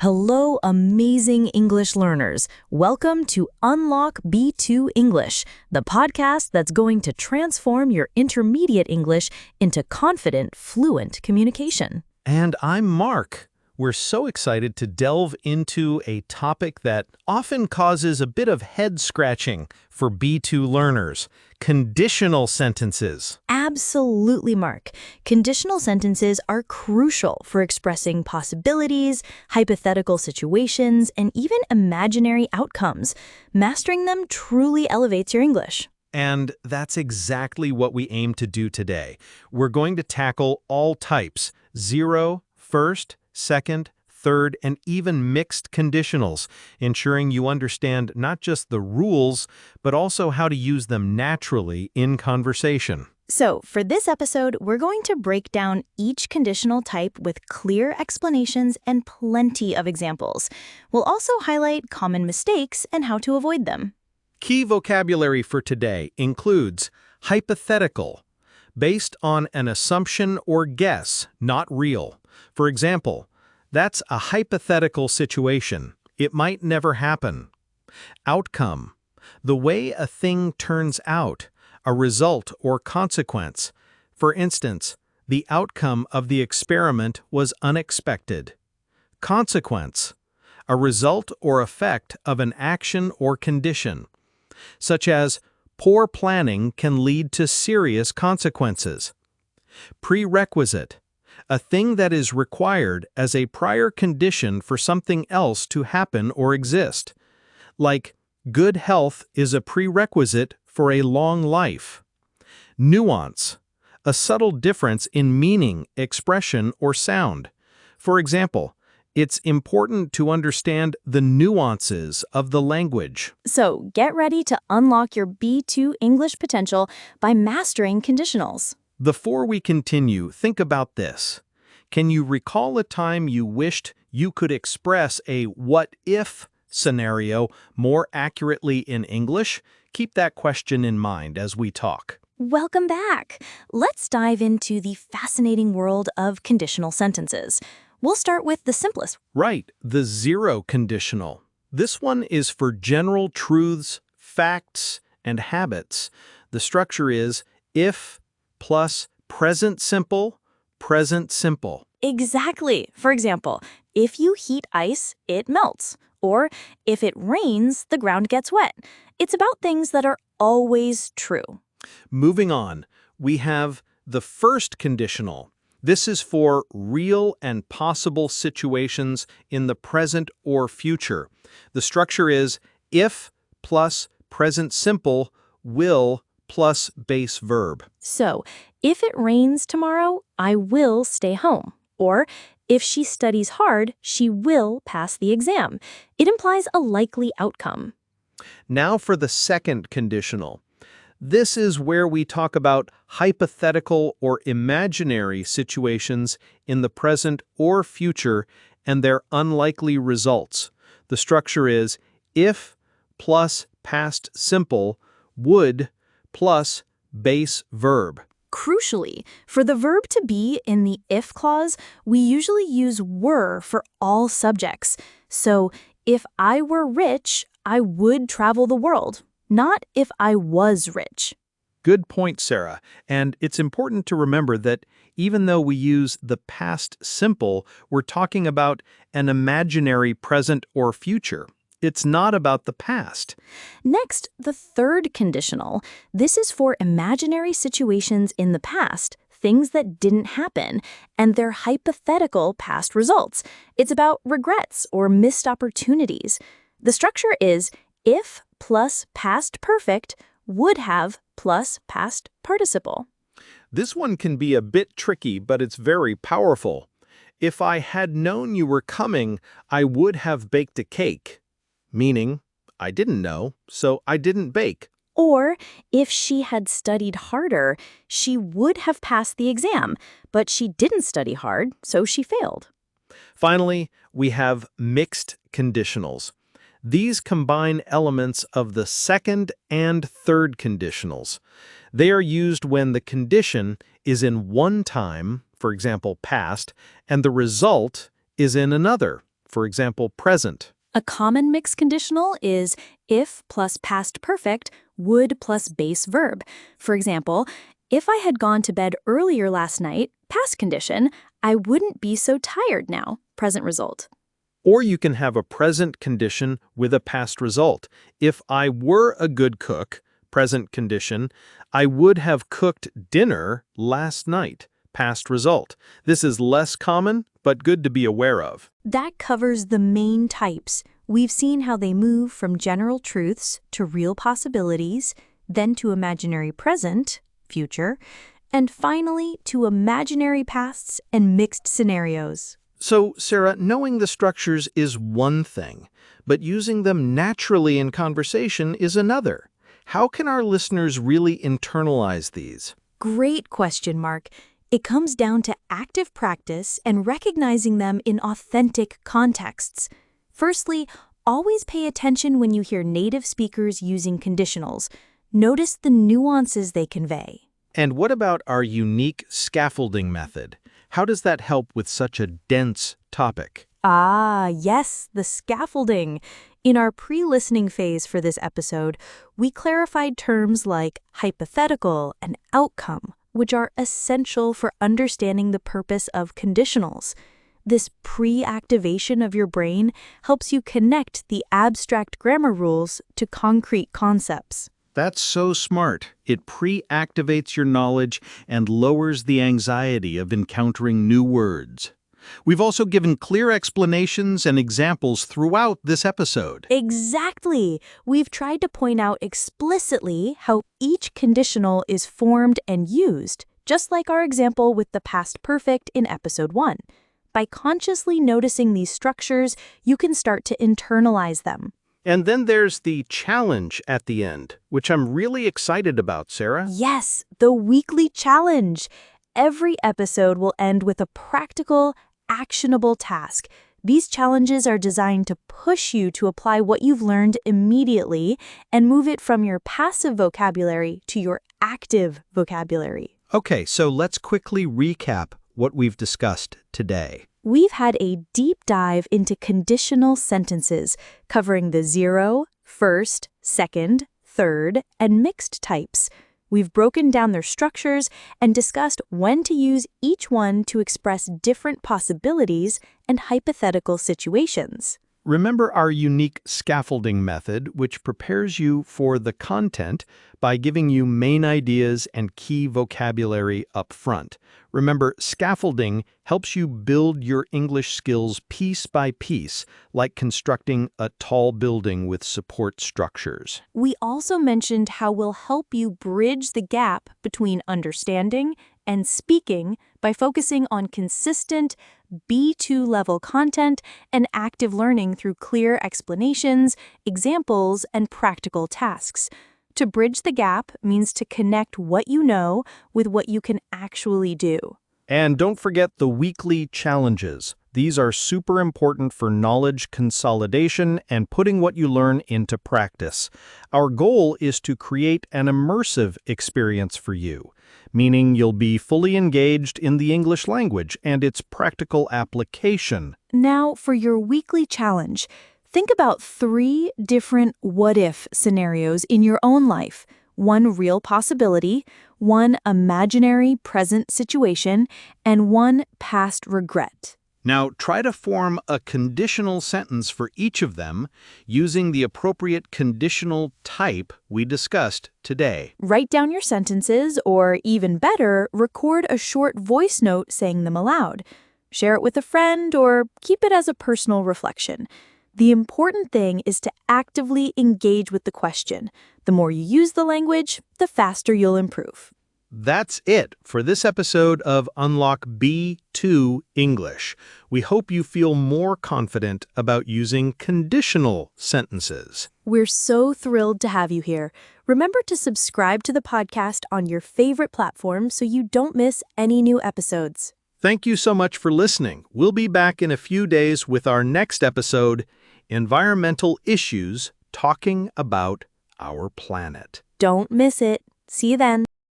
Hello, amazing English learners. Welcome to Unlock B2 English, the podcast that's going to transform your intermediate English into confident, fluent communication. And I'm Mark. We're so excited to delve into a topic that often causes a bit of head scratching for B2 learners: conditional sentences. Absolutely, Mark. Conditional sentences are crucial for expressing possibilities, hypothetical situations, and even imaginary outcomes. Mastering them truly elevates your English. And that's exactly what we aim to do today. We're going to tackle all types: zero, first, second, third, and even mixed conditionals, ensuring you understand not just the rules, but also how to use them naturally in conversation. So, for this episode, we're going to break down each conditional type with clear explanations and plenty of examples. We'll also highlight common mistakes and how to avoid them. Key vocabulary for today includes hypothetical, based on an assumption or guess, not real. For example, that's a hypothetical situation. It might never happen. Outcome, the way a thing turns out, a result or consequence. For instance, the outcome of the experiment was unexpected. Consequence, a result or effect of an action or condition, such as poor planning can lead to serious consequences. Prerequisite, a thing that is required as a prior condition for something else to happen or exist. Like, good health is a prerequisite for a long life. Nuance, a subtle difference in meaning, expression, or sound. For example, it's important to understand the nuances of the language. So, get ready to unlock your B2 English potential by mastering conditionals. Before we continue, think about this. Can you recall a time you wished you could express a what-if scenario more accurately in English? Keep that question in mind as we talk. Welcome back. Let's dive into the fascinating world of conditional sentences. We'll start with the simplest. Right, the zero conditional. This one is for general truths, facts, and habits. The structure is if plus present simple, present simple. Exactly. For example, if you heat ice, it melts. Or if it rains, the ground gets wet. It's about things that are always true. Moving on, we have the first conditional. This is for real and possible situations in the present or future. The structure is if plus present simple, will plus base verb. So, if it rains tomorrow, I will stay home. Or, if she studies hard, she will pass the exam. It implies a likely outcome. Now for the second conditional. This is where we talk about hypothetical or imaginary situations in the present or future and their unlikely results. The structure is if plus past simple, would plus base verb. Crucially, for the verb to be in the if clause, we usually use were for all subjects. So, if I were rich, I would travel the world, not if I was rich. Good point, Sarah. And it's important to remember that even though we use the past simple, we're talking about an imaginary present or future. It's not about the past. Next, the third conditional. This is for imaginary situations in the past, things that didn't happen, and their hypothetical past results. It's about regrets or missed opportunities. The structure is if plus past perfect, would have plus past participle. This one can be a bit tricky, but it's very powerful. If I had known you were coming, I would have baked a cake. Meaning, I didn't know, so I didn't bake. Or, if she had studied harder, she would have passed the exam, but she didn't study hard, so she failed. Finally, we have mixed conditionals. These combine elements of the second and third conditionals. They are used when the condition is in one time, for example, past, and the result is in another, For example, present. A common mixed conditional is if plus past perfect, would plus base verb. For example, if I had gone to bed earlier last night, past condition, I wouldn't be so tired now, present result. Or you can have a present condition with a past result. If I were a good cook, present condition, I would have cooked dinner last night, past result. This is less common, but good to be aware of. That covers the main types. We've seen how they move from general truths to real possibilities, then to imaginary present, future, and finally to imaginary pasts and mixed scenarios. So, Sarah, knowing the structures is one thing, but using them naturally in conversation is another. How can our listeners really internalize these? Great question, Mark. It comes down to active practice and recognizing them in authentic contexts. Firstly, always pay attention when you hear native speakers using conditionals. Notice the nuances they convey. And what about our unique scaffolding method? How does that help with such a dense topic? Ah, yes, the scaffolding. In our pre-listening phase for this episode, we clarified terms like hypothetical and outcome, which are essential for understanding the purpose of conditionals. This pre-activation of your brain helps you connect the abstract grammar rules to concrete concepts. That's so smart. It pre-activates your knowledge and lowers the anxiety of encountering new words. We've also given clear explanations and examples throughout this episode. Exactly. We've tried to point out explicitly how each conditional is formed and used, just like our example with the past perfect in episode 1. By consciously noticing these structures, you can start to internalize them. And then there's the challenge at the end, which I'm really excited about, Sarah. Yes, the weekly challenge. Every episode will end with a practical, actionable task. These challenges are designed to push you to apply what you've learned immediately and move it from your passive vocabulary to your active vocabulary. Okay, so let's quickly recap what we've discussed today. We've had a deep dive into conditional sentences, covering the 0, first, second, third, and mixed types. We've broken down their structures and discussed when to use each one to express different possibilities and hypothetical situations. Remember our unique scaffolding method, which prepares you for the content by giving you main ideas and key vocabulary up front. Remember, scaffolding helps you build your English skills piece by piece, like constructing a tall building with support structures. We also mentioned how we'll help you bridge the gap between understanding and speaking by focusing on consistent B2 level content and active learning through clear explanations, examples, and practical tasks. To bridge the gap means to connect what you know with what you can actually do. And don't forget the weekly challenges. These are super important for knowledge consolidation and putting what you learn into practice. Our goal is to create an immersive experience for you, meaning you'll be fully engaged in the English language and its practical application. Now, for your weekly challenge, think about 3 different what-if scenarios in your own life. 1 real possibility, 1 imaginary present situation, and 1 past regret. Now, try to form a conditional sentence for each of them using the appropriate conditional type we discussed today. Write down your sentences, or even better, record a short voice note saying them aloud. Share it with a friend, or keep it as a personal reflection. The important thing is to actively engage with the question. The more you use the language, the faster you'll improve. That's it for this episode of Unlock B2 English. We hope you feel more confident about using conditional sentences. We're so thrilled to have you here. Remember to subscribe to the podcast on your favorite platform so you don't miss any new episodes. Thank you so much for listening. We'll be back in a few days with our next episode, Environmental Issues, talking about our planet. Don't miss it. See you then.